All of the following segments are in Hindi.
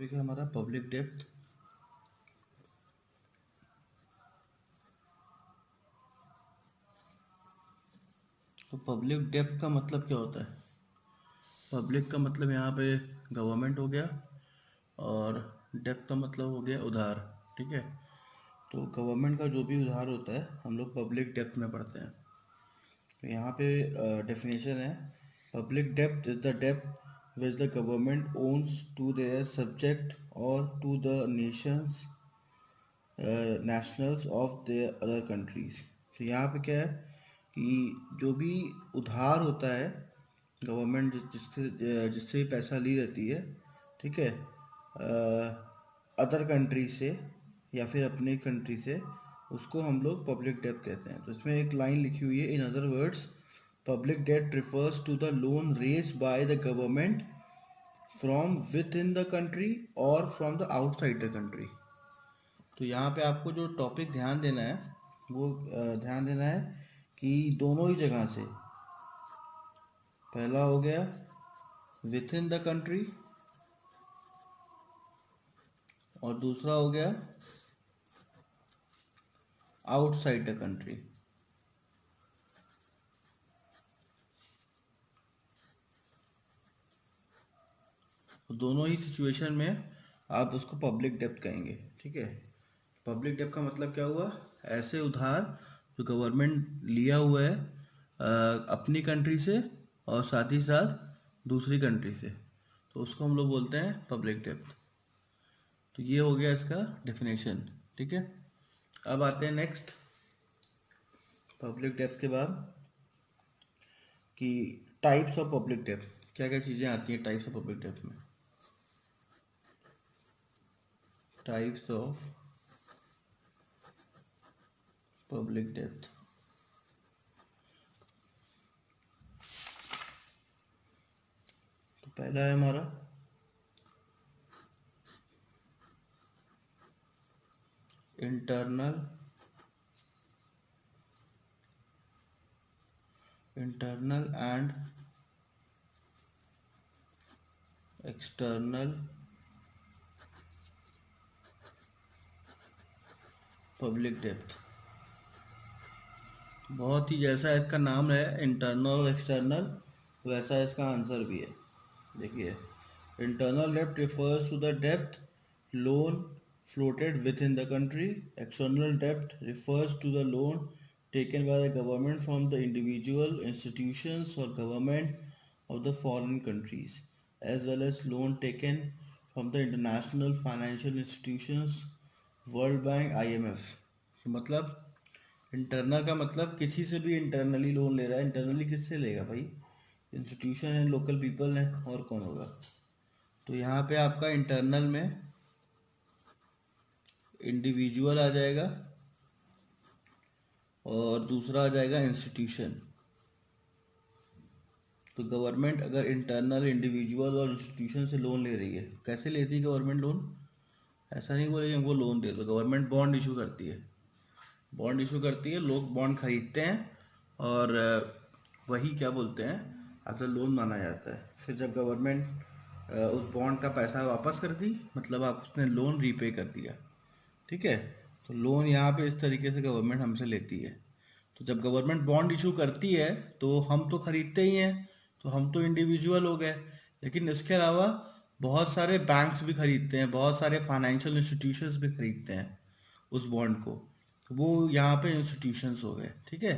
टॉपिक है हमारा पब्लिक डेप्थ। तो पब्लिक डेप्थ का मतलब क्या होता है? पब्लिक का मतलब यहाँ पे गवर्नमेंट हो गया, और डेप्थ का मतलब हो गया उधार। ठीक है, तो गवर्नमेंट का जो भी उधार होता है हम लोग पब्लिक डेप्थ में पढ़ते हैं। तो यहाँ पे डेफिनेशन है, public depth is the depth which the government ons to their subject और to the Nations nationals of the other countries. तो यहाँ पे क्या है कि जो भी उधार होता है गवर्नमेंट जिससे जिससे पैसा ली रहती है, ठीक है, अदर कंट्री से या फिर अपने कंट्री से, उसको हम लोग पब्लिक डेब्ट कहते हैं। तो इसमें एक लाइन लिखी हुई है, इन अदर वर्ड्स पब्लिक डेब्ट refers to the loan raised by the government from within the country और from the outside the country. तो यहाँ पे आपको जो टॉपिक ध्यान देना है वो ध्यान देना है कि दोनों ही जगह से, पहला हो गया विथ इन द कंट्री और दूसरा हो गया आउटसाइड द कंट्री। तो दोनों ही सिचुएशन में आप उसको पब्लिक डेब्ट कहेंगे। ठीक है, पब्लिक डेब्ट का मतलब क्या हुआ? ऐसे उधार जो गवर्नमेंट लिया हुआ है अपनी कंट्री से और साथ ही साथ दूसरी कंट्री से, तो उसको हम लोग बोलते हैं पब्लिक डेब्ट। तो ये हो गया इसका डेफिनेशन। ठीक है, अब आते हैं नेक्स्ट पब्लिक डेब्ट के बाद कि टाइप्स ऑफ पब्लिक डेब्ट, क्या क्या चीज़ें आती हैं टाइप्स ऑफ पब्लिक डेब्ट में। टाइप्स ऑफ पब्लिक डेब्ट, तो पहला है हमारा इंटरनल एंड एक्सटर्नल पब्लिक डेब्ट। बहुत ही जैसा इसका नाम है इंटरनल और एक्सटर्नल, वैसा इसका आंसर भी है। देखिए, इंटरनल डेब्ट रिफर्स टू द डेब्ट loan floated within the country. External debt refers to the loan taken by the government from the individual institutions or government of the foreign countries, as well as loan taken from the international financial institutions, World Bank, IMF. मतलब इंटरनल का मतलब किसी से भी इंटरनली लोन ले रहा है। इंटरनली किससे लेगा भाई? इंस्टीट्यूशन है, लोकल पीपल है, और कौन होगा? तो यहाँ पे आपका इंटरनल में इंडिविजुअल आ जाएगा और दूसरा आ जाएगा इंस्टीट्यूशन। तो गवर्नमेंट अगर इंटरनल, इंडिविजुअल और इंस्टीट्यूशन से लोन ले रही है, कैसे लेती है गवर्नमेंट लोन? ऐसा नहीं बोलेगी हमको लोन दे दो, गवर्नमेंट बॉन्ड इशू करती है। बॉन्ड इशू करती है, लोग बॉन्ड खरीदते हैं और वही क्या बोलते हैं, अगर लोन माना जाता है। फिर जब गवर्नमेंट उस बॉन्ड का पैसा वापस कर दी, मतलब आप उसने लोन रीपे कर दिया। ठीक है, तो लोन यहाँ पे इस तरीके से गवर्नमेंट हमसे लेती है। तो जब गवर्नमेंट बॉन्ड इशू करती है तो हम तो खरीदते ही हैं, तो हम तो इंडिविजुअल हो गए, लेकिन इसके अलावा बहुत सारे बैंक्स भी खरीदते हैं, बहुत सारे फाइनेंशियल इंस्टीट्यूशंस भी खरीदते हैं उस बॉन्ड को। वो यहाँ पे इंस्टीट्यूशंस हो गए, ठीक है,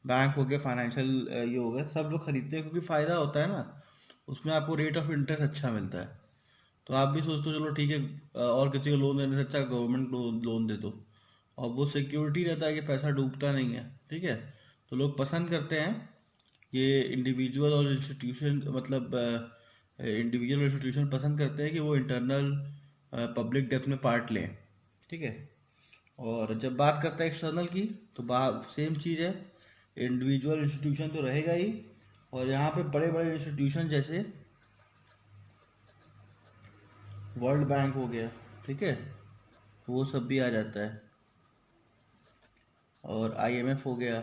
बैंक हो गए, फाइनेंशियल ये हो गए, सब लोग खरीदते हैं क्योंकि फ़ायदा होता है ना, उसमें आपको रेट ऑफ इंटरेस्ट अच्छा मिलता है। तो आप भी सोचते हो चलो ठीक है, और किसी को लोन देने से अच्छा गवर्नमेंट लोन दे दो, और वो सिक्योरिटी रहता है कि पैसा डूबता नहीं है। ठीक है, तो लोग पसंद करते हैं ये इंडिविजुअल और इंस्टीट्यूशन, मतलब इंडिविजुअल और इंस्टीट्यूशन पसंद करते हैं कि वो इंटरनल पब्लिक डेप्थ में पार्ट लें। ठीक है, और जब बात करते हैं एक्सटर्नल की, तो बात सेम चीज़ है, इंडिविजुअल इंस्टीट्यूशन तो रहेगा ही, और यहाँ पे बड़े बड़े इंस्टीट्यूशन जैसे वर्ल्ड बैंक हो गया, ठीक है, वो सब भी आ जाता है, और आईएमएफ हो गया,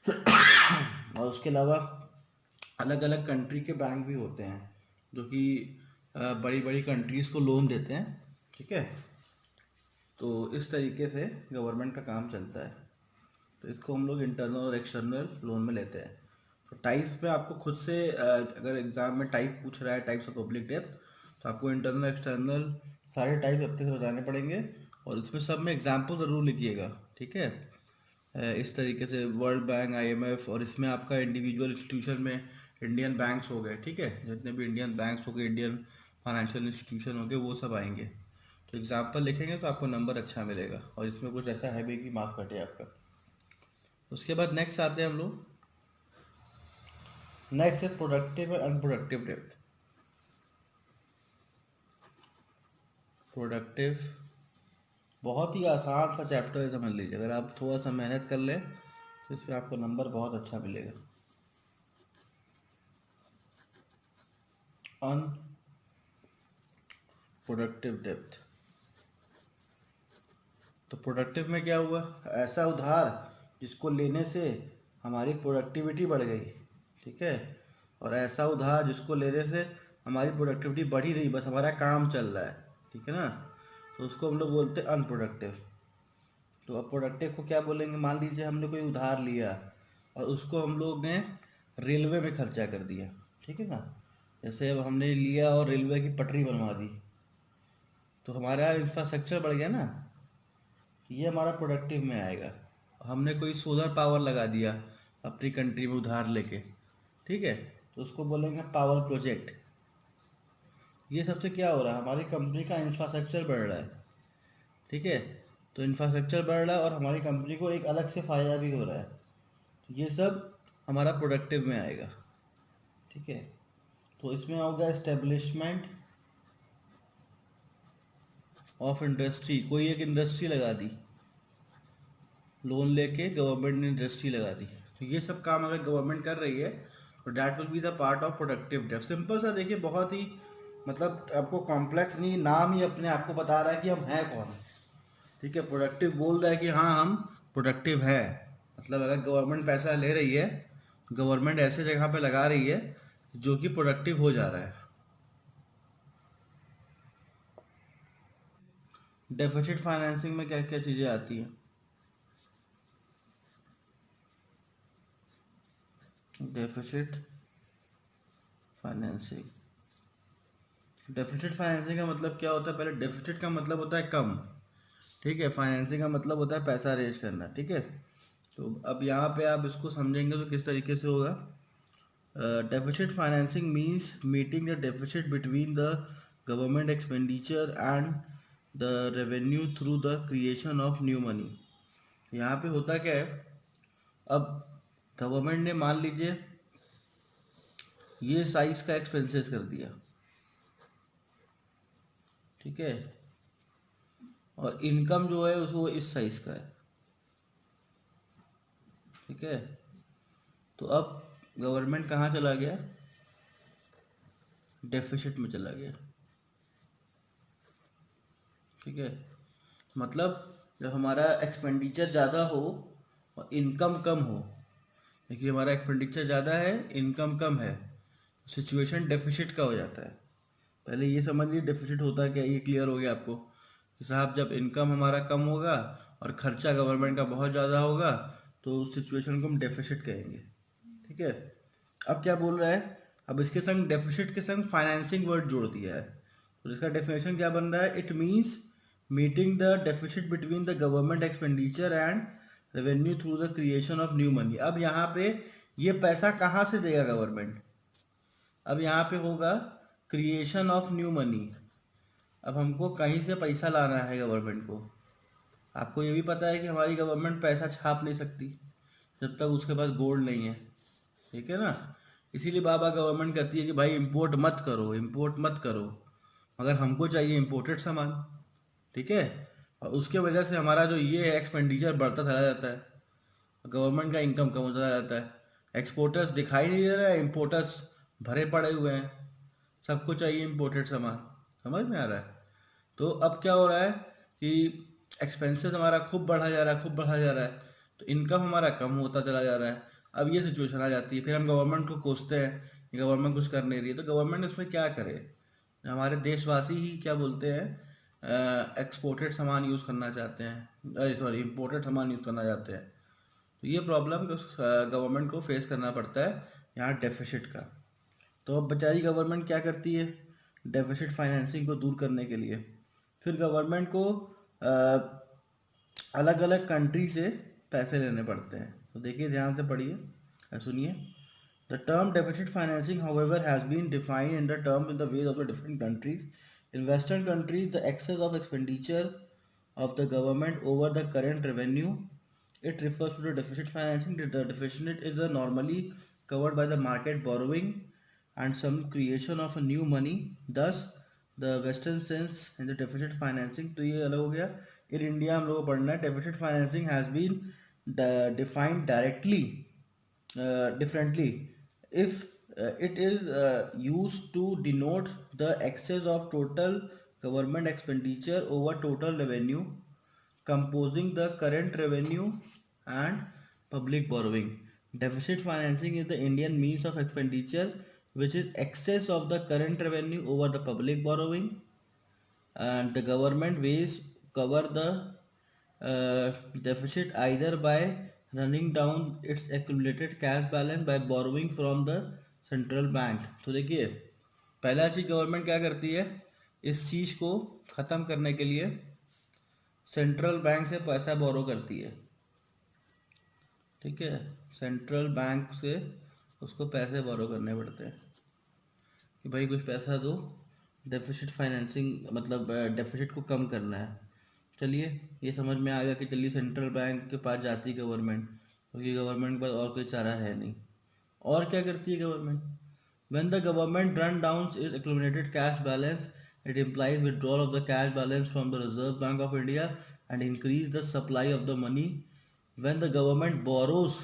और उसके अलावा अलग अलग कंट्री के बैंक भी होते हैं जो कि बड़ी बड़ी कंट्रीज़ को लोन देते हैं, ठीक है। तो इस तरीके से गवर्नमेंट का काम चलता है। तो इसको हम लोग इंटरनल और एक्सटर्नल लोन में लेते हैं। तो टाइप्स में आपको खुद से अगर एग्जाम में टाइप पूछ रहा है, टाइप्स ऑफ पब्लिक डेब्ट, तो आपको इंटरनल एक्सटर्नल सारे टाइप अपने से बताने पड़ेंगे, और इसमें सब में एग्जाम्पल ज़रूर लिखिएगा, ठीक है। इस तरीके से वर्ल्ड बैंक, आईएमएफ, और इसमें आपका इंडिविजुअल इंस्टीट्यूशन में इंडियन बैंक्स हो गए, ठीक है। जितने भी इंडियन बैंक्स हो गए, इंडियन फाइनेंशियल इंस्टीट्यूशन हो गए, वो सब आएंगे। तो एग्जाम्पल लिखेंगे तो आपको नंबर अच्छा मिलेगा, और इसमें कुछ ऐसा है भी कि मार्क्स कटे आपका। उसके बाद नेक्स्ट आते हैं हम लोग। नेक्स्ट है प्रोडक्टिव और अनप्रोडक्टिव डेब्ट। प्रोडक्टिव बहुत ही आसान सा चैप्टर है, समझ लीजिए। अगर आप थोड़ा सा मेहनत कर लें तो इसमें आपको नंबर बहुत अच्छा मिलेगा। अनप्रोडक्टिव डेब्ट। तो प्रोडक्टिव में क्या हुआ? ऐसा उधार जिसको लेने से हमारी प्रोडक्टिविटी बढ़ गई, ठीक है। और ऐसा उधार जिसको लेने से हमारी प्रोडक्टिविटी बढ़ ही रही, बस हमारा काम चल रहा है, ठीक है ना। तो उसको हम लोग बोलते हैं अनप्रोडक्टिव। तो अब प्रोडक्टिव को क्या बोलेंगे? मान लीजिए हमने कोई उधार लिया और उसको हम लोग ने रेलवे में खर्चा कर दिया, ठीक है ना। जैसे अब हमने लिया और रेलवे की पटरी बनवा दी, तो हमारा इंफ्रास्ट्रक्चर बढ़ गया ना, ये हमारा प्रोडक्टिव में आएगा। हमने कोई सोलर पावर लगा दिया अपनी कंट्री में उधार लेके, ठीक है, तो उसको बोलेंगे पावर प्रोजेक्ट। ये सबसे क्या हो रहा है? हमारी कंपनी का इंफ्रास्ट्रक्चर बढ़ रहा है, ठीक है। तो इंफ्रास्ट्रक्चर बढ़ रहा है और हमारी कंपनी को एक अलग से फ़ायदा भी हो रहा है, तो ये सब हमारा प्रोडक्टिव में आएगा, ठीक है। तो इसमें होगा एस्टेब्लिशमेंट ऑफ इंडस्ट्री। कोई एक इंडस्ट्री लगा दी, लोन लेके गवर्नमेंट ने इंडस्ट्री लगा दी, तो ये सब काम अगर गवर्नमेंट कर रही है तो that will be the part of productive डेब्ट। सिंपल सा देखिए, बहुत ही मतलब आपको कॉम्प्लेक्स नहीं, नाम ही अपने आप को बता रहा है कि हम हैं कौन, ठीक है। प्रोडक्टिव बोल रहा है कि हाँ हम प्रोडक्टिव है। मतलब अगर गवर्नमेंट पैसा ले रही है, गवर्नमेंट ऐसे जगह पे लगा रही है जो कि प्रोडक्टिव हो जा रहा है। डेफिसिट फाइनेंसिंग में क्या क्या चीज़ें आती हैं? Deficit financing. डेफिसिट फाइनेंसिंग का मतलब क्या होता है? पहले डेफिसिट का मतलब होता है कम, ठीक है। फाइनेंसिंग का मतलब होता है पैसा रेज करना, ठीक है। तो अब यहाँ पे आप इसको समझेंगे तो किस तरीके से होगा। Deficit financing means meeting the deficit between the government expenditure and the revenue through the creation of new money. यहाँ पे होता क्या है? अब गवर्नमेंट ने मान लीजिए ये साइज का एक्सपेंसेस कर दिया, ठीक है, और इनकम जो है उसको इस साइज का है, ठीक है। तो अब गवर्नमेंट कहाँ चला गया? डेफिसिट में चला गया, ठीक है। मतलब जब हमारा एक्सपेंडिचर ज़्यादा हो और इनकम कम हो, देखिए हमारा एक्सपेंडिचर ज़्यादा है, इनकम कम है, सिचुएशन डेफिसिट का हो जाता है। पहले ये समझ लीजिए डेफिसिट होता है क्या, ये क्लियर हो गया आपको कि साहब जब इनकम हमारा कम होगा और खर्चा गवर्नमेंट का बहुत ज़्यादा होगा तो उस सिचुएशन को हम डेफिसिट कहेंगे, ठीक है। अब क्या बोल रहा है? अब इसके संग डेफिसिट के संग फाइनेंसिंग वर्ड जोड़ दिया है, तो इसका डेफिनेशन क्या बन रहा है? It means meeting the deficit between the government expenditure and revenue through the creation of new money. अब यहाँ पे ये पैसा कहाँ से देगा गवर्नमेंट? अब यहाँ पे होगा क्रिएशन ऑफ न्यू मनी। अब हमको कहीं से पैसा लाना है गवर्नमेंट को। आपको ये भी पता है कि हमारी गवर्नमेंट पैसा छाप नहीं सकती जब तक उसके पास गोल्ड नहीं है, ठीक है ना। इसीलिए बाबा गवर्नमेंट कहती है कि भाई इंपोर्ट मत करो, इंपोर्ट मत करो, मगर हमको चाहिए इंपोर्टेड सामान, ठीक है। और उसके वजह से हमारा जो ये एक्सपेंडिचर बढ़ता चला जाता है, गवर्नमेंट का इनकम कम होता जाता है। एक्सपोर्टर्स दिखाई नहीं दे रहा है, इंपोर्टर्स भरे पड़े हुए हैं, सबको चाहिए इंपोर्टेड सामान। समझ में आ रहा है? तो अब क्या हो रहा है कि एक्सपेंसेस हमारा खूब बढ़ा जा रहा है, खूब बढ़ा जा रहा है, तो इनकम हमारा कम होता चला जा रहा है। अब ये सिचुएशन आ जाती है, फिर हम गवर्नमेंट को कोसते हैं कि गवर्नमेंट कुछ कर नहीं रही है। तो गवर्नमेंट इसमें क्या करे? हमारे देशवासी ही क्या बोलते हैं, एक्सपोर्टेड सामान यूज़ करना चाहते हैं, सॉरी इम्पोर्टेड सामान यूज़ करना चाहते हैं। तो ये प्रॉब्लम गवर्नमेंट को फेस करना पड़ता है यहाँ डेफिसिट का। तो अब बेचारी गवर्नमेंट क्या करती है डेफिसिट फाइनेंसिंग को दूर करने के लिए, फिर गवर्नमेंट को अलग अलग कंट्री से पैसे लेने पड़ते हैं। तो देखिए ध्यान से पढ़िए, सुनिए। The term deficit financing, however, has been defined in the term in the ways of the different countries. In Western countries, the excess of expenditure of the government over the current revenue, it refers to the deficit financing. The deficit is normally covered by the market borrowing and some creation of a new money. Thus, the Western sense in the deficit financing. तो ये अलग हो गया। In India हम लोग को पढ़ना है deficit financing has been defined directly differently if it is used to denote the excess of total government expenditure over total revenue composing the current revenue and public borrowing. Deficit financing is the Indian means of expenditure which is excess of the current revenue over the public borrowing, and the government ways cover the deficit either by running down its accumulated cash balance by borrowing from the central bank. तो देखिए पहला चीज गवर्नमेंट क्या करती है, इस चीज को खत्म करने के लिए सेंट्रल बैंक से पैसा बोरो करती है। ठीक है, सेंट्रल बैंक से उसको पैसे बोरो करने पड़ते हैं कि भाई कुछ पैसा दो, डेफिसिट फाइनेंसिंग मतलब डेफिसिट को कम करना है। चलिए ये समझ में आ गया कि चलिए सेंट्रल बैंक के पास जाती गवर्नमेंट, क्योंकि गवर्नमेंट के पास और कोई चारा है नहीं। और क्या करती है government, when the government run down is accumulated cash balance it implies withdrawal of the cash balance from the reserve bank of India and increase the supply of the money. When the government borrows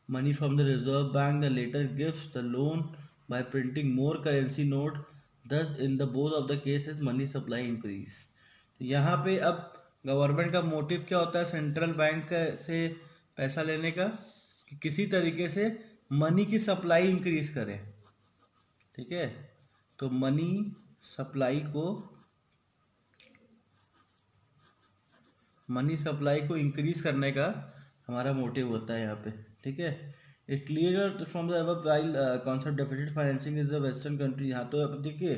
money from the reserve bank, the later gives the loan by printing more currency note, thus in the both of the cases money supply increase। यहाँ पे अब गवर्नमेंट का मोटिव क्या होता है सेंट्रल बैंक से पैसा लेने का, कि किसी तरीके से मनी की सप्लाई इंक्रीज करें। ठीक है, तो मनी सप्लाई को इंक्रीज करने का हमारा मोटिव होता है यहाँ पे। ठीक है, it clear from the above while concept deficit financing is the western country. यहाँ तो अब देखिए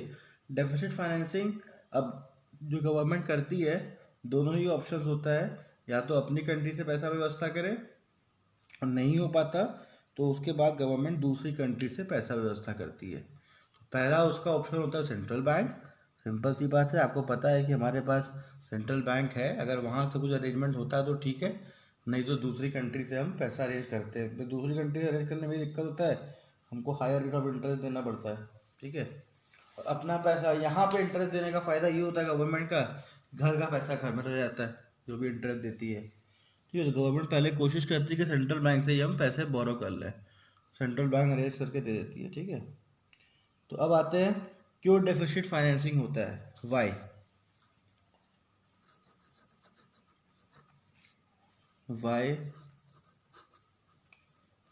डेफिसिट फाइनेंसिंग अब जो गवर्नमेंट करती है दोनों ही ऑप्शंस होता है, या तो अपनी कंट्री से पैसा व्यवस्था करे और नहीं हो पाता तो उसके बाद गवर्नमेंट दूसरी कंट्री से पैसा व्यवस्था करती है। तो पहला उसका ऑप्शन होता है सेंट्रल बैंक। सिंपल सी बात है, आपको पता है कि हमारे पास सेंट्रल बैंक है, अगर वहाँ से कुछ अरेंजमेंट होता है तो ठीक है, नहीं तो दूसरी कंट्री से हम पैसा अरेंज करते हैं। तो दूसरी कंट्री से अरेंज करने में दिक्कत होता है, हमको हायर रेट ऑफ इंटरेस्ट देना पड़ता है। ठीक है, और अपना पैसा यहाँ पे इंटरेस्ट देने का फ़ायदा ये होता है गवर्नमेंट का, घर का पैसा घर में रह जाता है जो भी इंटरेस्ट देती है। ठीक है, तो गवर्नमेंट पहले कोशिश करती है कि सेंट्रल बैंक से ही हम पैसे बोरो कर लें, सेंट्रल बैंक अरेंज करके दे देती है। ठीक है, तो अब आते हैं क्यों डेफिसिट फाइनेंसिंग होता है, वाई। Why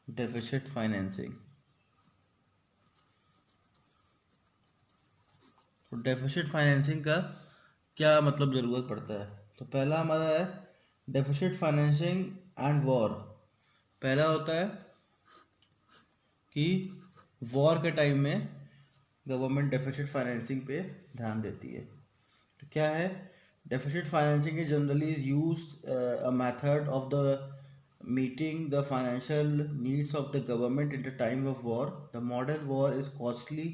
deficit financing. तो डेफिसिट फाइनेंसिंग का क्या मतलब ज़रूरत पड़ता है, तो पहला हमारा है डेफिसिट फाइनेंसिंग एंड वॉर। पहला होता है कि वॉर के टाइम में गवर्नमेंट डेफिसिट फाइनेंसिंग पे ध्यान देती है। तो क्या है deficit financing is generally is use a method of the meeting the financial needs of the government in the time of war. The modern war is costly.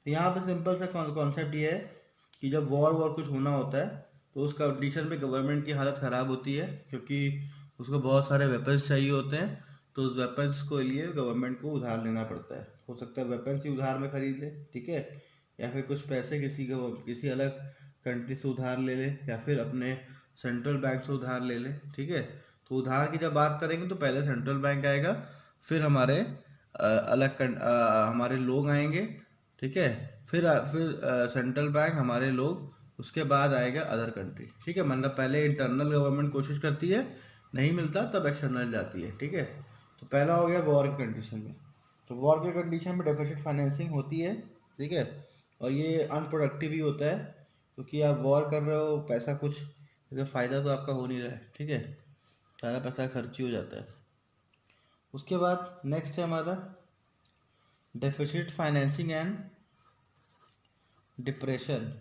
तो यहाँ पे सिंपल सा कॉन्सेप्ट ये है कि जब वॉर कुछ होना होता है तो उस कंडीशन में गवर्नमेंट की हालत ख़राब होती है, क्योंकि उसको बहुत सारे वेपन्स चाहिए होते हैं, तो उस वेपन्स को लिए गवर्नमेंट को उधार लेना पड़ता है। हो सकता है वेपन्स ही उधार में खरीद ले, ठीक है, या फिर कुछ पैसे किसी अलग कंट्री से उधार ले ले, या फिर अपने सेंट्रल बैंक से उधार ले ले। ठीक है, तो उधार की जब बात करेंगे तो पहले सेंट्रल बैंक आएगा, फिर हमारे हमारे लोग आएंगे। ठीक है, फिर सेंट्रल बैंक, हमारे लोग, उसके बाद आएगा अदर कंट्री। ठीक है, मतलब पहले इंटरनल गवर्नमेंट कोशिश करती है, नहीं मिलता तब एक्सटर्नल जाती है। ठीक है, तो पहला हो गया वॉर की कंडीशन में। तो वॉर की कंडीशन में डेफिसिट फाइनेंसिंग होती है। ठीक है, और ये अनप्रोडक्टिव ही होता है, क्योंकि आप वॉर कर रहे हो, पैसा कुछ इसका फ़ायदा तो आपका हो नहीं रहा है, ठीक है, सारा पैसा खर्च ही हो जाता है। उसके बाद नेक्स्ट है हमारा डेफिसिट फाइनेंसिंग एंड डिप्रेशन।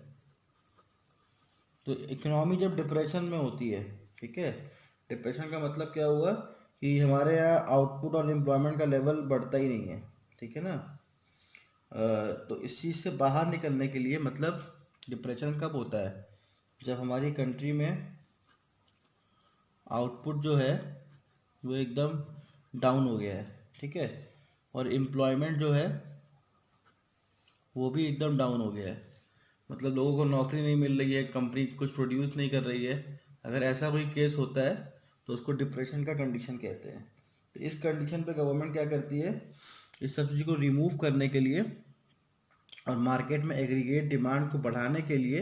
तो इकोनॉमी जब डिप्रेशन में होती है, ठीक है, डिप्रेशन का मतलब क्या हुआ कि हमारे यहाँ आउटपुट और एम्प्लॉयमेंट का लेवल बढ़ता ही नहीं है, ठीक है ना। तो इस चीज़ से बाहर निकलने के लिए, मतलब डिप्रेशन कब होता है, जब हमारी कंट्री में आउटपुट जो है वो एकदम डाउन हो गया है, ठीक है, और एम्प्लॉयमेंट जो है वो भी एकदम डाउन हो गया है, मतलब लोगों को नौकरी नहीं मिल रही है, कंपनी कुछ प्रोड्यूस नहीं कर रही है। अगर ऐसा कोई केस होता है तो उसको डिप्रेशन का कंडीशन कहते हैं। तो इस कंडीशन पे गवर्नमेंट क्या करती है, इस सब चीज़ को रिमूव करने के लिए और मार्केट में एग्रीगेट डिमांड को बढ़ाने के लिए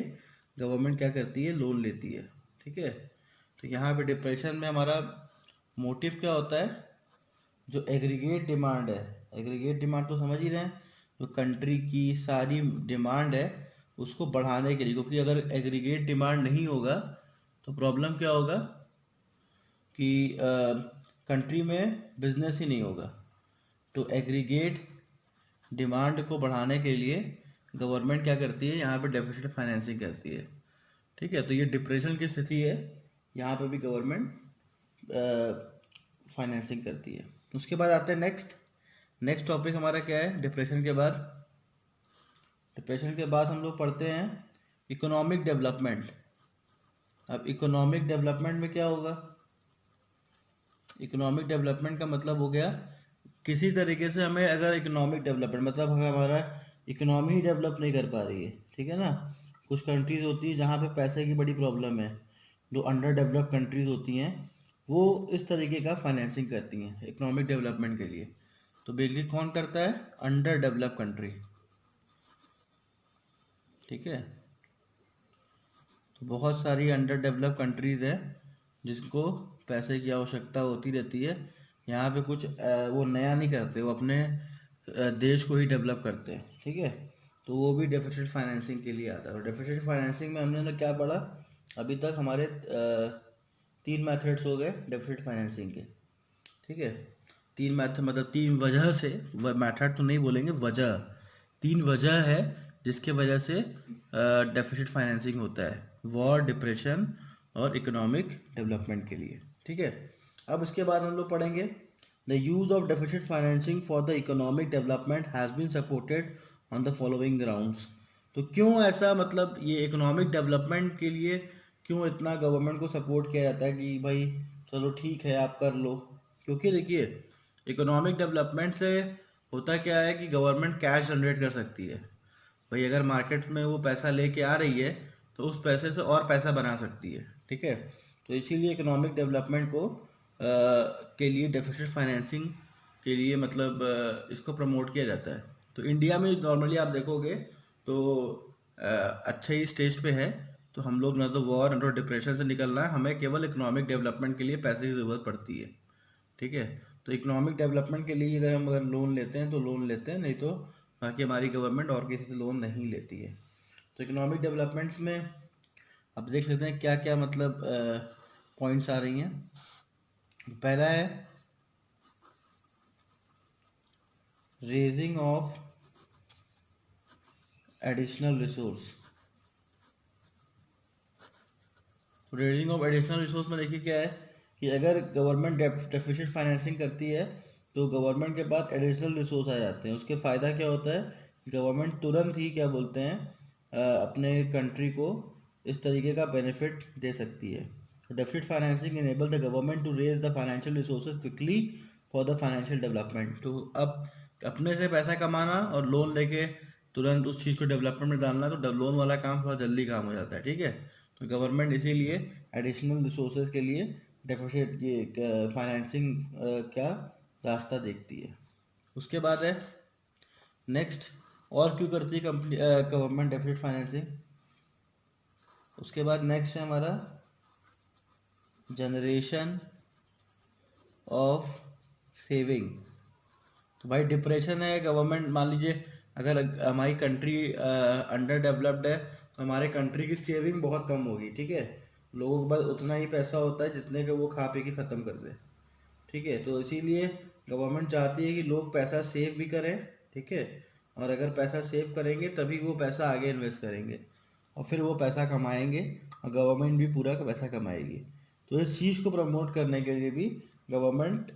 गवर्नमेंट क्या करती है, लोन लेती है, ठीक है। तो यहाँ पे डिप्रेशन में हमारा मोटिव क्या होता है, जो एग्रीगेट डिमांड है, एग्रीगेट डिमांड तो समझ ही रहे हैं, जो कंट्री की सारी डिमांड है उसको बढ़ाने के लिए, क्योंकि अगर एग्रीगेट डिमांड नहीं होगा तो प्रॉब्लम क्या होगा कि कंट्री में बिजनेस ही नहीं होगा। तो एग्रीगेट डिमांड को बढ़ाने के लिए गवर्नमेंट क्या करती है, यहाँ पे डेफिसिट फाइनेंसिंग करती है, ठीक है। तो ये डिप्रेशन की स्थिति है, यहाँ पे भी गवर्नमेंट फाइनेंसिंग करती है। उसके बाद आते हैं नेक्स्ट, नेक्स्ट टॉपिक हमारा क्या है डिप्रेशन के बाद। डिप्रेशन के बाद हम लोग पढ़ते हैं इकोनॉमिक डेवलपमेंट। अब इकोनॉमिक डेवलपमेंट में क्या होगा, इकोनॉमिक डेवलपमेंट का मतलब हो गया किसी तरीके से हमें, अगर इकोनॉमिक डेवलपमेंट मतलब अगर हमारा इकोनॉमी ही डेवलप नहीं कर पा रही है, ठीक है ना, कुछ कंट्रीज होती है जहाँ पे पैसे की बड़ी प्रॉब्लम है, जो अंडर डेवलप कंट्रीज होती हैं वो इस तरीके का फाइनेंसिंग करती हैं इकोनॉमिक डेवलपमेंट के लिए। तो बेसिकली कौन करता है, अंडर डेवलप कंट्री, ठीक है। तो बहुत सारी अंडर डेवलप कंट्रीज़ है जिसको पैसे की आवश्यकता होती रहती है। यहाँ पे कुछ वो नया नहीं करते, वो अपने देश को ही डेवलप करते हैं, ठीक है। तो वो भी डेफिसिट फाइनेंसिंग के लिए आता है। और डेफिसिट फाइनेंसिंग में हमने ना क्या पढ़ा, अभी तक हमारे 3 मेथड्स हो गए डेफिसिट फाइनेंसिंग के, ठीक है। 3 मेथड मतलब 3 वजह से, मेथड तो नहीं बोलेंगे, वजह, 3 वजह है जिसके वजह से डेफिसिट फाइनेंसिंग होता है, वॉर, डिप्रेशन और इकोनॉमिक डेवलपमेंट के लिए, ठीक है। अब इसके बाद हम लोग पढ़ेंगे the use of deficit financing for the economic development has been supported on the following grounds. तो क्यों ऐसा, मतलब ये इकोनॉमिक डेवलपमेंट के लिए क्यों इतना गवर्नमेंट को सपोर्ट किया जाता है कि भाई चलो ठीक है आप कर लो। क्योंकि देखिए इकोनॉमिक डेवलपमेंट से होता क्या है कि गवर्नमेंट कैश जनरेट कर सकती है, भाई अगर मार्केट में वो पैसा लेके आ रही है तो उस पैसे से और पैसा बना सकती है, ठीक है। तो इसीलिए इकोनॉमिक डेवलपमेंट को के लिए डेफिसिट फाइनेंसिंग के लिए, मतलब इसको प्रमोट किया जाता है। तो इंडिया में नॉर्मली आप देखोगे तो अच्छे ही स्टेज पे है। तो हम लोग ना तो वॉर ना तो डिप्रेशन से निकलना है, हमें केवल इकोनॉमिक डेवलपमेंट के लिए पैसे की ज़रूरत पड़ती है, ठीक है। तो इकोनॉमिक डेवलपमेंट के लिए अगर हम अगर लोन लेते हैं तो लोन लेते हैं, नहीं तो बाकी हमारी गवर्नमेंट और किसी से लोन नहीं लेती है। तो इकोनॉमिक डेवलपमेंट्स में अब देख लेते हैं क्या क्या, मतलब पॉइंट्स आ रही हैं। पहला है raising of additional resource. Raising of additional resource में देखिए क्या है कि अगर गवर्नमेंट डेफिसिट फाइनेंसिंग करती है तो गवर्नमेंट के पास एडिशनल रिसोर्स आ जाते हैं। उसके फ़ायदा क्या होता है, गवर्नमेंट तुरंत ही क्या बोलते हैं अपने कंट्री को इस तरीके का बेनिफिट दे सकती है। Deficit financing enable the government to raise the financial resources quickly for the financial development. तो अब अपने से पैसा कमाना और लोन लेके तुरंत उस चीज़ को डेवलपमेंट में डालना, तो लोन वाला काम थोड़ा जल्दी काम हो जाता है, ठीक है। तो गवर्नमेंट इसीलिए एडिशनल रिसोर्सेज के लिए डेफिसिट ये फाइनेंसिंग का रास्ता देखती है। उसके बाद है नेक्स्ट, और क्यों करती है कंपनी गवर्नमेंट डेफिसिट फाइनेंसिंग। उसके बाद नेक्स्ट है हमारा जनरेशन ऑफ सेविंग। तो भाई डिप्रेशन है, गवर्नमेंट मान लीजिए अगर हमारी कंट्री अंडर डेवलप्ड है तो हमारे कंट्री की सेविंग बहुत कम होगी, ठीक है। लोगों के पास उतना ही पैसा होता है जितने के वो खा पी के ख़त्म कर दे, ठीक है। तो इसीलिए गवर्नमेंट चाहती है कि लोग पैसा सेव भी करें, ठीक है। और अगर पैसा सेव करेंगे तभी वो पैसा आगे इन्वेस्ट करेंगे और फिर वो पैसा कमाएंगे और गवर्नमेंट भी पूरा का पैसा कमाएगी। तो इस चीज़ को प्रमोट करने के लिए भी गवर्नमेंट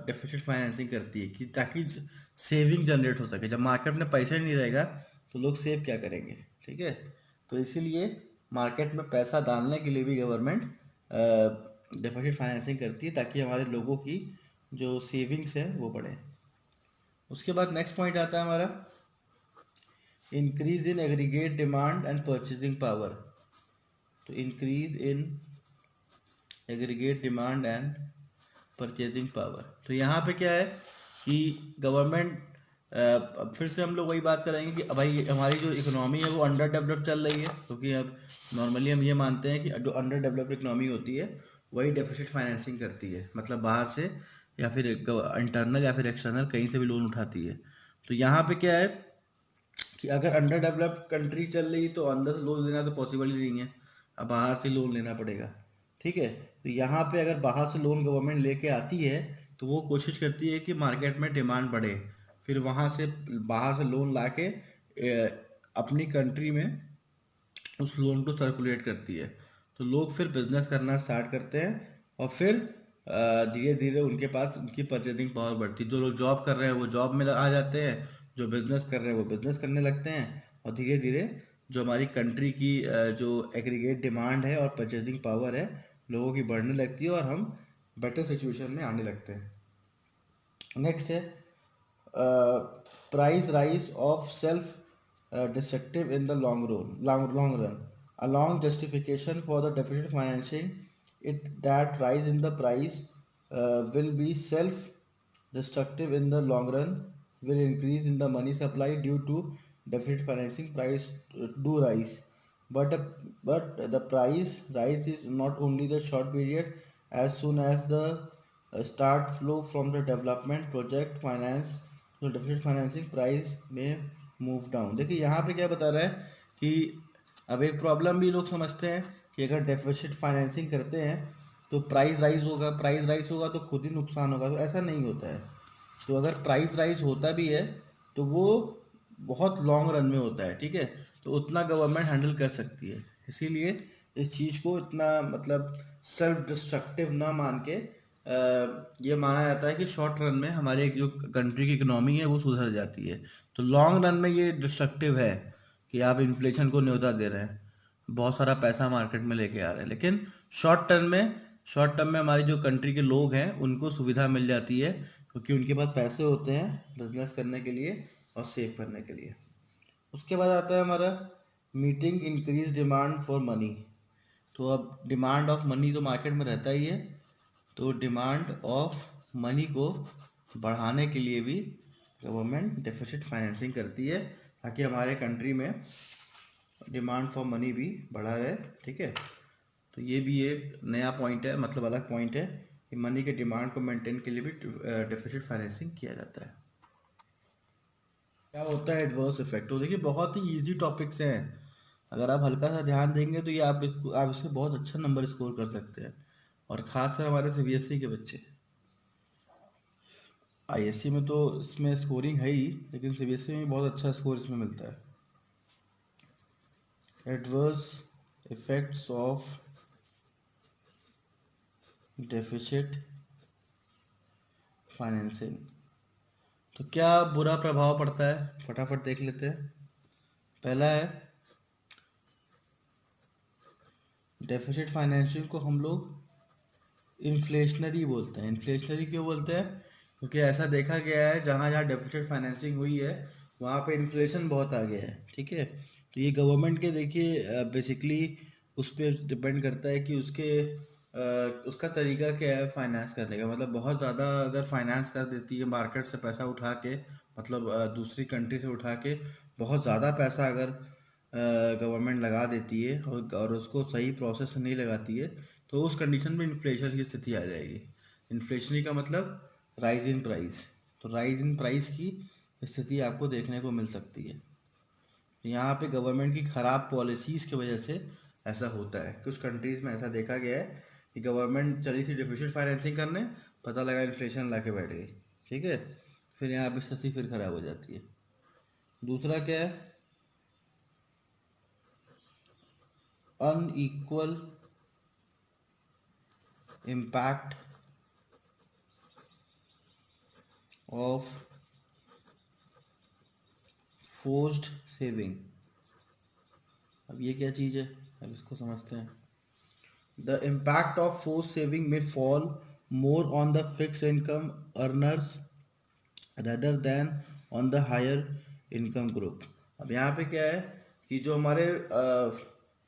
डेफिसिट फाइनेंसिंग करती है कि ताकि सेविंग जनरेट हो सके। जब मार्केट में पैसा ही नहीं रहेगा तो लोग सेव क्या करेंगे, ठीक है। तो इसीलिए मार्केट में पैसा डालने के लिए भी गवर्नमेंट डेफिसिट फाइनेंसिंग करती है ताकि हमारे लोगों की जो सेविंग्स है वो बढ़े। उसके बाद नेक्स्ट पॉइंट आता है हमारा increase in aggregate demand and purchasing power. तो increase in aggregate demand and purchasing power, तो यहाँ पे क्या है कि गवर्नमेंट फिर से हम लोग वही बात करेंगे कि भाई हमारी जो इकोनॉमी है वो अंडर डेवलप चल रही है, क्योंकि अब नॉर्मली हम ये मानते हैं कि जो अंडर डेवलप्ड इकोनॉमी होती है वही डेफिसिट फाइनेंसिंग करती है, मतलब बाहर से या फिर इंटरनल या फिर एक्सटर्नल कहीं से भी लोन उठाती है। तो यहाँ पे क्या है कि अगर अंडर डेवलप्ड कंट्री चल रही तो अंदर से लोन लेना तो पॉसिबल ही नहीं है, अब बाहर से लोन लेना पड़ेगा, ठीक है। तो यहाँ पे अगर बाहर से लोन गवर्नमेंट लेके आती है तो वो कोशिश करती है कि मार्केट में डिमांड बढ़े, फिर वहाँ से बाहर से लोन ला के अपनी कंट्री में उस लोन को सर्कुलेट करती है। तो लोग फिर बिजनेस करना स्टार्ट करते हैं और फिर धीरे धीरे उनके पास उनकी परचेजिंग पावर बढ़ती है। जो लोग जॉब कर रहे हैं वो जॉब में आ जाते हैं, जो बिजनेस कर रहे हैं वो बिजनेस करने लगते हैं और धीरे धीरे जो हमारी कंट्री की जो एग्रीगेट डिमांड है और परचेजिंग पावर है लोगों की बढ़ने लगती है और हम बेटर सिचुएशन में आने लगते हैं। नेक्स्ट है price rise of self destructive in the long run. A long justification for the deficit financing it that rise in the price will be self destructive in the long run, will increase in the money supply due to deficit financing price do rise. But the price rise is not only the short period, as soon as the start flow from the development project finance तो डेफिनेट फाइनेंसिंग प्राइस में मूव डाउन। देखिए यहाँ पे क्या बता रहा है कि अब एक प्रॉब्लम भी लोग समझते हैं कि अगर डेफिसिट फाइनेंसिंग करते हैं तो प्राइस राइज होगा, प्राइस राइज होगा तो खुद ही नुकसान होगा, तो ऐसा नहीं होता है। तो अगर प्राइस राइज होता भी है तो वो बहुत लॉन्ग रन में होता है, ठीक है। तो उतना गवर्नमेंट हैंडल कर सकती है, इसीलिए इस चीज़ को इतना मतलब सेल्फ डिस्ट्रक्टिव ना मान के ये माना जाता है कि शॉर्ट रन में हमारे जो कंट्री की इकोनॉमी है वो सुधर जाती है। तो लॉन्ग रन में ये डिस्ट्रक्टिव है कि आप इन्फ्लेशन को न्योता दे रहे हैं, बहुत सारा पैसा मार्केट में लेके आ रहे हैं, लेकिन शॉर्ट टर्म में हमारी जो कंट्री के लोग हैं उनको सुविधा मिल जाती है क्योंकि उनके पास पैसे होते हैं बिजनेस करने के लिए और सेव करने के लिए। उसके बाद आता है हमारा meeting increase demand for money. तो अब डिमांड ऑफ मनी तो मार्केट में रहता ही है, तो डिमांड ऑफ मनी को बढ़ाने के लिए भी गवर्नमेंट डेफिसिट फाइनेंसिंग करती है ताकि हमारे कंट्री में डिमांड फॉर मनी भी बढ़ा रहे, ठीक है। तो ये भी एक नया पॉइंट है, मतलब अलग पॉइंट है कि मनी के डिमांड को मेंटेन के लिए भी डेफिसिट फाइनेंसिंग किया जाता है। क्या होता है एडवर्स इफेक्ट, तो देखिए बहुत ही इजी टॉपिक्स हैं, अगर आप हल्का सा ध्यान देंगे तो ये आप इससे बहुत अच्छा नंबर स्कोर कर सकते हैं, और खासकर हमारे सीबीएसई के बच्चे। आईएससी में तो इसमें स्कोरिंग है ही, लेकिन सीबीएसई में बहुत अच्छा स्कोर इसमें मिलता है। Adverse effects of deficit financing, तो क्या बुरा प्रभाव पड़ता है फटाफट देख लेते हैं। पहला है डेफिसिट फाइनेंसिंग को हम लोग इन्फ्लेशनरी बोलते हैं। इन्फ्लेशनरी क्यों बोलते हैं? क्योंकि ऐसा देखा गया है जहाँ जहाँ डेफिसिट फाइनेंसिंग हुई है वहाँ पे इन्फ्लेशन बहुत आ गया है, ठीक है। तो ये गवर्नमेंट के देखिए बेसिकली उस पर डिपेंड करता है कि उसका तरीका क्या है फाइनेंस करने का, मतलब बहुत ज़्यादा अगर फाइनेंस कर देती है मार्केट से पैसा उठा के, मतलब दूसरी कंट्री से उठा के बहुत ज़्यादा पैसा अगर गवर्नमेंट लगा देती है और उसको सही प्रोसेस से नहीं लगाती है तो उस कंडीशन में इन्फ्लेशन की स्थिति आ जाएगी। इन्फ्लेशनरी का मतलब राइज इन प्राइस, तो राइज इन प्राइस की स्थिति आपको देखने को मिल सकती है। यहाँ पे गवर्नमेंट की ख़राब पॉलिसीज़ की वजह से ऐसा होता है। कुछ कंट्रीज़ में ऐसा देखा गया है कि गवर्नमेंट चली थी डेफिसिट फाइनेंसिंग करने, पता लगा इन्फ्लेशन ला के बैठ गई, ठीक है, फिर यहाँ पे स्थिति फिर ख़राब हो जाती है। दूसरा क्या है, unequal impact of forced saving. अब ये क्या चीज़ है, अब इसको समझते हैं। The impact of forced saving may fall more on the fixed income earners rather than on the higher income group। अब यहाँ पे क्या है कि जो हमारे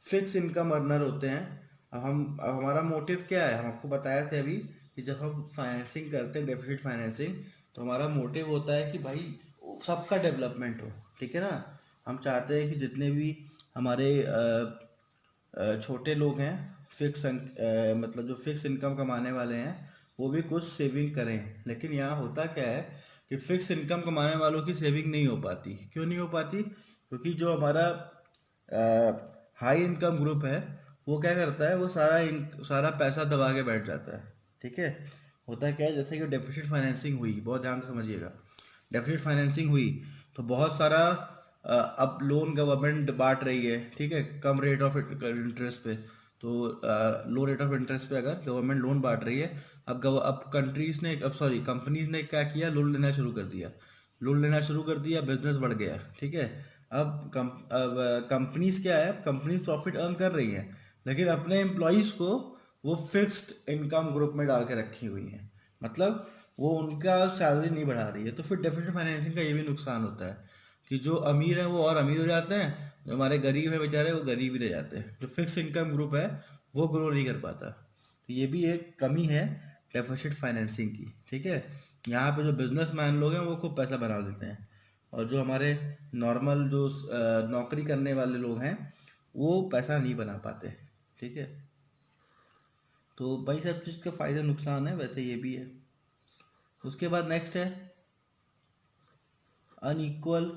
फिक्स इनकम अर्नर होते हैं, अब हमारा मोटिव क्या है, हम आपको बताया थे अभी कि जब हम फाइनेंसिंग करते हैं डेफिसिट फाइनेंसिंग, तो हमारा मोटिव होता है कि भाई सबका डेवलपमेंट हो, ठीक है ना। हम चाहते हैं कि जितने भी हमारे छोटे लोग हैं, मतलब जो फिक्स इनकम कमाने वाले हैं, वो भी कुछ सेविंग करें। लेकिन यहाँ होता क्या है कि फिक्स इनकम कमाने वालों की सेविंग नहीं हो पाती। क्यों नहीं हो पाती? क्योंकि जो हमारा हाई इनकम ग्रुप है, वो क्या करता है, वो सारा पैसा दबा के बैठ जाता है, ठीक है। होता क्या है, जैसे कि डेफिसिट फाइनेंसिंग हुई, बहुत ध्यान से समझिएगा, डेफिसिट फाइनेंसिंग हुई तो बहुत सारा अब लोन गवर्नमेंट बांट रही है, ठीक है, कम रेट ऑफ इंटरेस्ट पे। तो लो रेट ऑफ इंटरेस्ट पे अगर गवर्नमेंट लोन बांट रही है, अब कंट्रीज ने, अब सॉरी कंपनीज ने क्या किया, लोन लेना शुरू कर दिया, लोन लेना शुरू कर दिया, बिजनेस बढ़ गया, ठीक है। अब कंपनीज क्या है, कंपनीज प्रॉफिट अर्न कर रही हैं, लेकिन अपने एम्प्लॉयज़ को वो फिक्स्ड इनकम ग्रुप में डाल के रखी हुई हैं, मतलब वो उनका सैलरी नहीं बढ़ा रही है। तो फिर डेफिसिट फाइनेंसिंग का ये भी नुकसान होता है कि जो अमीर हैं वो और अमीर हो जाते हैं, जो हमारे गरीब हैं बेचारे, वो गरीब ही रह जाते हैं। जो फिक्स इनकम ग्रुप है वो ग्रो नहीं कर पाता। तो ये भी एक कमी है डेफिसिट फाइनेंसिंग की, ठीक है। यहाँ पे जो बिजनेसमैन लोग हैं वो खूब पैसा बना लेते हैं, और जो हमारे नॉर्मल जो नौकरी करने वाले लोग हैं वो पैसा नहीं बना पाते, ठीक है। तो भाई सब चीज़ के फ़ायदे नुकसान है, वैसे ये भी है। उसके बाद नेक्स्ट है अनइक्वल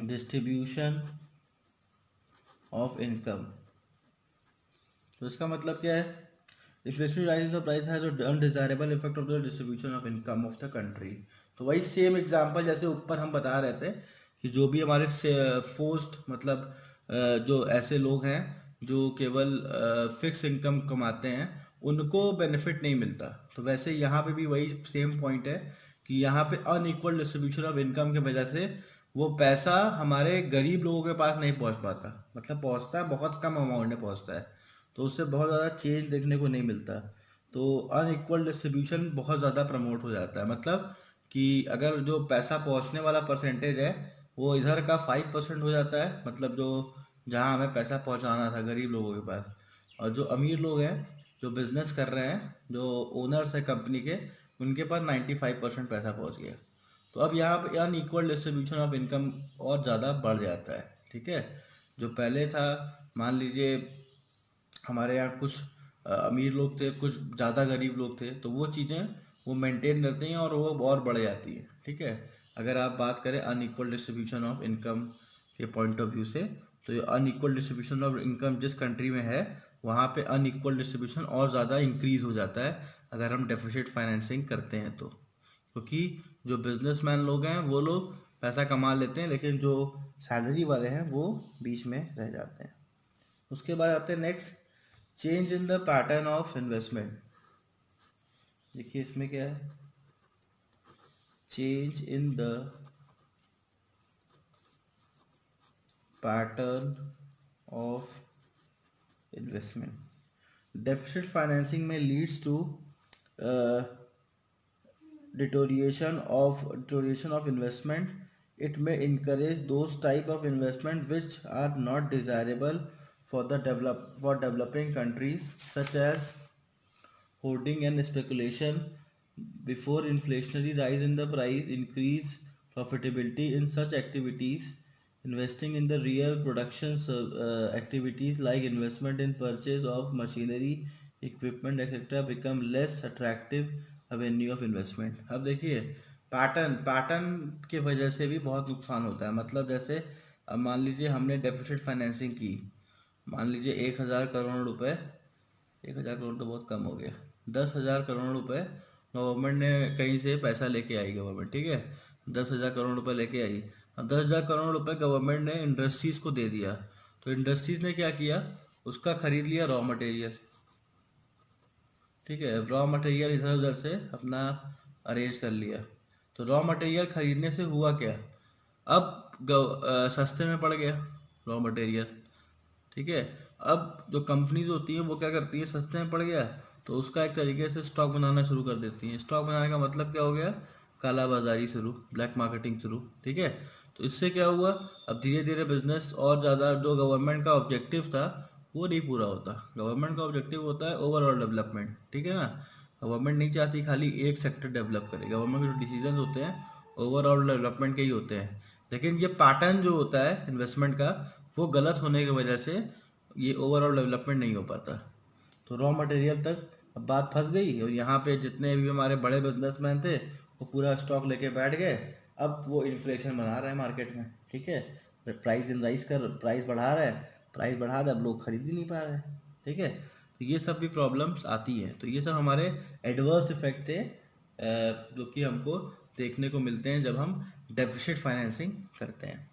डिस्ट्रीब्यूशन ऑफ इनकम। तो इसका मतलब क्या है, inflation rise the price has undesirable effect of the distribution of income of the country. तो वही सेम एग्जांपल जैसे ऊपर हम बता रहे थे कि जो भी हमारे फोर्स्ड, मतलब जो ऐसे लोग हैं जो केवल फिक्स इनकम कमाते हैं, उनको बेनिफिट नहीं मिलता। तो वैसे यहाँ पे भी वही सेम पॉइंट है कि यहाँ पे अनइक्वल डिस्ट्रीब्यूशन ऑफ इनकम की वजह से वो पैसा हमारे गरीब लोगों के पास नहीं पहुँच पाता, मतलब पहुँचता है बहुत कम अमाउंट में पहुँचता है, तो उससे बहुत ज़्यादा चेंज देखने को नहीं मिलता। तो अनइक्वल डिस्ट्रीब्यूशन बहुत ज़्यादा प्रमोट हो जाता है, मतलब कि अगर जो पैसा पहुंचने वाला परसेंटेज है वो इधर का 5% हो जाता है, मतलब जो जहां हमें पैसा पहुंचाना था गरीब लोगों के पास, और जो अमीर लोग हैं जो बिजनेस कर रहे हैं, जो ओनर्स है कंपनी के, उनके पास 95% पैसा पहुंच गया। तो अब यहाँ पे अनइक्वल डिस्ट्रीब्यूशन ऑफ इनकम और ज़्यादा बढ़ जाता है, ठीक है। जो पहले था, मान लीजिए हमारे यहाँ कुछ अमीर लोग थे, कुछ ज़्यादा गरीब लोग थे, तो वो चीज़ें वो मेंटेन करती हैं और वो और बढ़ जाती है, ठीक है। अगर आप बात करें अनइक्वल डिस्ट्रीब्यूशन ऑफ इनकम के पॉइंट ऑफ व्यू से, तो ये अनइक्वल डिस्ट्रीब्यूशन ऑफ इनकम जिस कंट्री में है, वहाँ पे अनइक्वल डिस्ट्रीब्यूशन और ज़्यादा इंक्रीज हो जाता है अगर हम डेफिसिट फाइनेंसिंग करते हैं तो। क्योंकि जो बिजनेसमैन लोग हैं वो लोग पैसा कमा लेते हैं, लेकिन जो सैलरी वाले हैं वो बीच में रह जाते हैं। उसके बाद आते हैं next, change in the pattern of investment. देखिए इसमें क्या है, change in the pattern of investment. Deficit financing में leads to deterioration of investment. It may encourage those type of investment which are not desirable for developing countries, such as hoarding and speculation before inflationary rise in the price increase profitability in such activities. Investing in the real production activities like investment in purchase of machinery, equipment, etc. become less attractive Avenue of investment. अब देखिए पैटर्न पैटर्न के वजह से भी बहुत नुकसान होता है। मतलब जैसे अब मान लीजिए हमने डेफिसिट फाइनेंसिंग की, मान लीजिए 1,000 करोड़ रुपए, 1,000 करोड़ तो बहुत कम हो गया, 10,000 करोड़ रुपए गवर्नमेंट ने कहीं से पैसा लेके आई गवर्नमेंट, ठीक है, 10,000 करोड़ रुपए लेके आई। अब 10,000 करोड़ रुपए गवर्नमेंट ने इंडस्ट्रीज को दे दिया, तो इंडस्ट्रीज ने क्या किया, उसका खरीद लिया रॉ मटेरियल, ठीक है, रॉ मटेरियल इधर उधर से अपना अरेंज कर लिया। तो रॉ मटेरियल खरीदने से हुआ क्या, अब सस्ते में पड़ गया रॉ मटेरियल, ठीक है। अब जो कंपनीज होती हैं वो क्या करती है, सस्ते में पड़ गया तो उसका एक तरीके से स्टॉक बनाना शुरू कर देती हैं। स्टॉक बनाने का मतलब क्या हो गया, काला बाजारी शुरू, ब्लैक मार्केटिंग शुरू, ठीक है। तो इससे क्या हुआ, अब धीरे धीरे बिजनेस और ज़्यादा, जो गवर्नमेंट का ऑब्जेक्टिव था वो नहीं पूरा होता। गवर्नमेंट का ऑब्जेक्टिव होता है ओवरऑल डेवलपमेंट, ठीक है ना। गवर्नमेंट नहीं चाहती खाली एक सेक्टर डेवलप करे, गवर्नमेंट के जो डिसीजन होते हैं ओवरऑल डेवलपमेंट के ही होते हैं। लेकिन ये पैटर्न जो होता है इन्वेस्टमेंट का, वो गलत होने की वजह से ये ओवरऑल डेवलपमेंट नहीं हो पाता। तो रॉ मटेरियल तक अब बात फंस गई, और यहाँ पे जितने भी हमारे बड़े बिजनेसमैन थे वो पूरा स्टॉक लेके बैठ गए। अब वो इन्फ्लेशन बना रहे हैं मार्केट में, ठीक है, प्राइस बढ़ा रहा है, प्राइस बढ़ा रहा है, अब लोग खरीद ही नहीं पा रहे हैं, ठीक है। तो ये सब भी प्रॉब्लम्स आती हैं। तो ये सब हमारे एडवर्स इफेक्ट थे जो कि हमको देखने को मिलते हैं जब हम डेफिसिट फाइनेंसिंग करते हैं।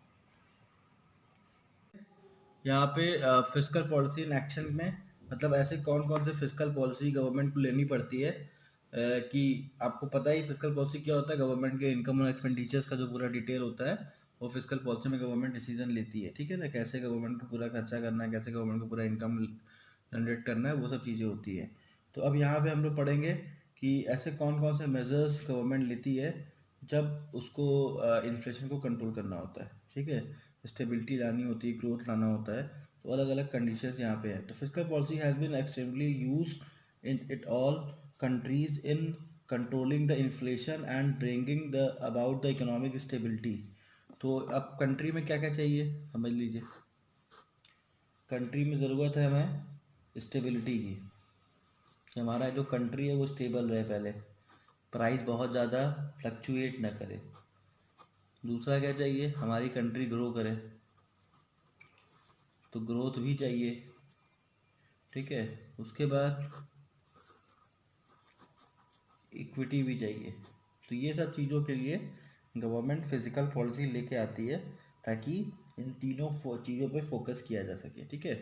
यहाँ पे फिस्कल पॉलिसी इन एक्शन में, मतलब ऐसे कौन कौन से फिस्कल पॉलिसी गवर्नमेंट को लेनी पड़ती है, कि आपको पता ही फिस्कल पॉलिसी क्या होता है। गवर्नमेंट के इनकम और एक्सपेंडिचर्स का जो पूरा डिटेल होता है वो फिस्कल पॉलिसी में गवर्नमेंट डिसीजन लेती है, ठीक है ना। कैसे गवर्नमेंट को पूरा खर्चा करना है, कैसे गवर्नमेंट को पूरा इनकम जनरेट करना है, वो सब चीज़ें होती है। तो अब यहाँ पे हम लोग पढ़ेंगे कि ऐसे कौन कौन से मेजर्स गवर्नमेंट लेती है जब उसको इन्फ्लेशन को कंट्रोल करना होता है, ठीक है, स्टेबिलिटी लानी होती है, ग्रोथ लाना होता है। तो अलग अलग कंडीशंस यहाँ पे है। तो fiscal policy has been extremely use in it all countries in controlling the inflation and bringing the about the economic stability. तो अब कंट्री में क्या क्या चाहिए समझ लीजिए। कंट्री में ज़रूरत है हमें स्टेबिलिटी की, कि हमारा जो कंट्री है वो स्टेबल रहे, पहले प्राइस बहुत ज़्यादा फ्लक्चुएट ना करे। दूसरा क्या चाहिए, हमारी कंट्री ग्रो करे, तो ग्रोथ भी चाहिए, ठीक है। उसके बाद इक्विटी भी चाहिए। तो ये सब चीज़ों के लिए गवर्नमेंट फिजिकल पॉलिसी लेके आती है ताकि इन तीनों चीज़ों पे फोकस किया जा सके, ठीक है।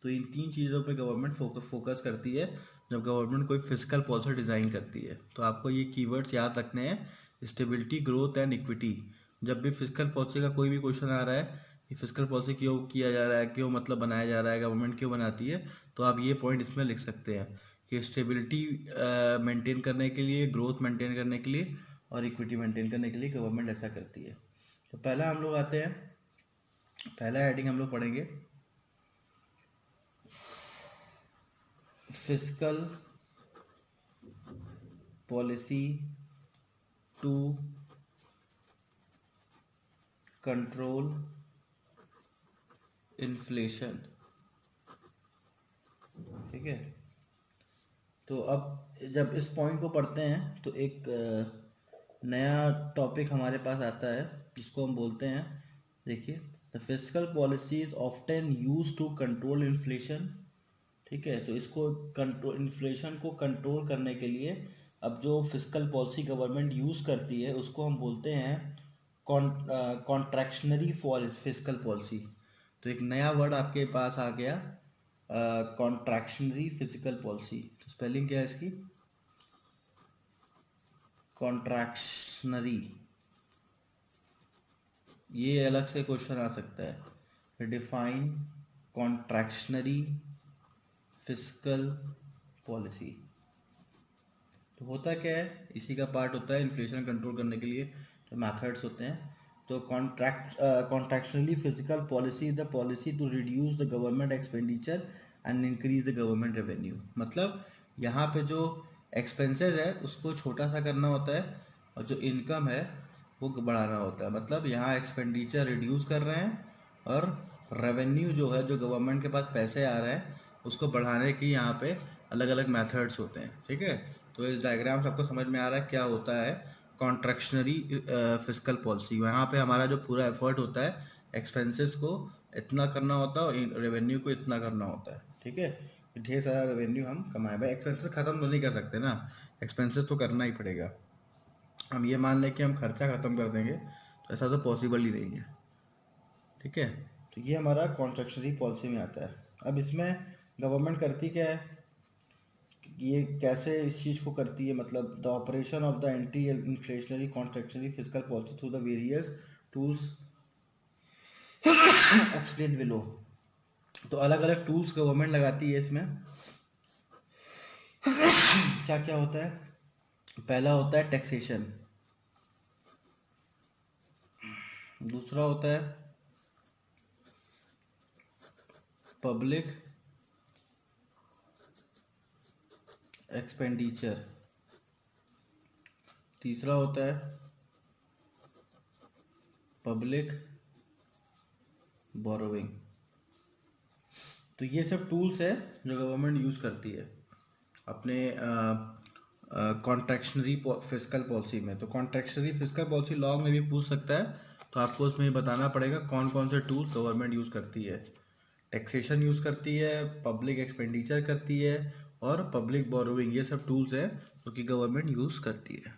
तो इन तीन चीज़ों पे गवर्नमेंट फोकस करती है जब गवर्नमेंट कोई फिजिकल पॉलिसी डिज़ाइन करती है। तो आपको ये कीवर्ड्स याद रखने हैं, स्टेबिलिटी, ग्रोथ एंड इक्विटी। जब भी फिजिकल पॉलिसी का कोई भी क्वेश्चन आ रहा है कि फिजिकल पॉलिसी क्यों किया जा रहा है, क्यों मतलब बनाया जा रहा है, गवर्नमेंट क्यों बनाती है, तो आप ये पॉइंट इसमें लिख सकते हैं कि स्टेबिलिटी मेंटेन करने के लिए, ग्रोथ मेंटेन करने के लिए और इक्विटी मेंटेन करने के लिए गवर्नमेंट ऐसा करती है। तो पहला हम लोग आते हैं, पहला हेडिंग हम लोग पढ़ेंगे fiscal policy to control inflation, ठीक है। तो अब जब इस पॉइंट को पढ़ते हैं तो एक नया टॉपिक हमारे पास आता है जिसको हम बोलते हैं, देखिए, the fiscal policy is often use to control inflation, ठीक है। तो इसको कंट्रोल, इन्फ्लेशन को कंट्रोल करने के लिए अब जो फिस्कल पॉलिसी गवर्नमेंट यूज़ करती है उसको हम बोलते हैं कॉन्ट्रैक्शनरी फिस्कल पॉलिसी। तो एक नया वर्ड आपके पास आ गया, कॉन्ट्रैक्शनरी फिजिकल पॉलिसी। तो स्पेलिंग क्या है इसकी, कॉन्ट्रैक्शनरी। ये अलग से क्वेश्चन आ सकता है, डिफाइन कॉन्ट्रैक्शनरी फिस्कल पॉलिसी। तो होता क्या है, इसी का पार्ट होता है इन्फ्लेशन कंट्रोल करने के लिए जो मैथड्स होते हैं। तो contractionary fiscal policy is the policy to reduce the government expenditure and increase the government revenue. मतलब यहाँ पे जो एक्सपेंसेस है उसको छोटा सा करना होता है और जो इनकम है वो बढ़ाना होता है। मतलब यहाँ एक्सपेंडिचर रिड्यूस कर रहे हैं और रेवेन्यू जो है, जो गवर्नमेंट के पास पैसे आ रहे हैं उसको बढ़ाने की यहाँ पे अलग अलग मेथड्स होते हैं, ठीक है। तो इस डायग्राम से आपको समझ में आ रहा है क्या होता है कॉन्ट्रैक्शनरी फिस्कल पॉलिसी। यहाँ पे हमारा जो पूरा एफर्ट होता है एक्सपेंसेस को इतना करना होता है और रेवेन्यू को इतना करना होता है, ठीक है। ढेर सारा रेवेन्यू हम कमाए, भाई एक्सपेंसेस खत्म तो नहीं कर सकते ना, एक्सपेंसेस तो करना ही पड़ेगा। हम ये मान लें कि हम खर्चा ख़त्म कर देंगे तो ऐसा तो पॉसिबल ही नहीं है, ठीक है। तो ये हमारा कॉन्ट्रैक्शनरी पॉलिसी में आता है। अब इसमें गवर्नमेंट करती क्या है, ये कैसे इस चीज़ को करती है, मतलब the operation of the anti inflationary contractionary fiscal policy through the various tools explain below. तो अलग अलग टूल्स गवर्नमेंट लगाती है इसमें। क्या क्या होता है, पहला होता है टैक्सेशन, दूसरा होता है पब्लिक एक्सपेंडिचर, तीसरा होता है पब्लिक बोरोइंग। तो ये सब टूल्स है जो गवर्नमेंट यूज़ करती है अपने कॉन्ट्रैक्शनरी फिस्कल पॉलिसी में। तो कॉन्ट्रैक्शनरी फिस्कल पॉलिसी लॉ में भी पूछ सकता है, तो आपको उसमें बताना पड़ेगा कौन कौन से टूल्स गवर्नमेंट यूज़ करती है। टैक्सेशन यूज़ करती है, पब्लिक एक्सपेंडिचर करती है और पब्लिक बोरोइंग, ये सब टूल्स हैं जो कि गवर्नमेंट यूज़ करती है।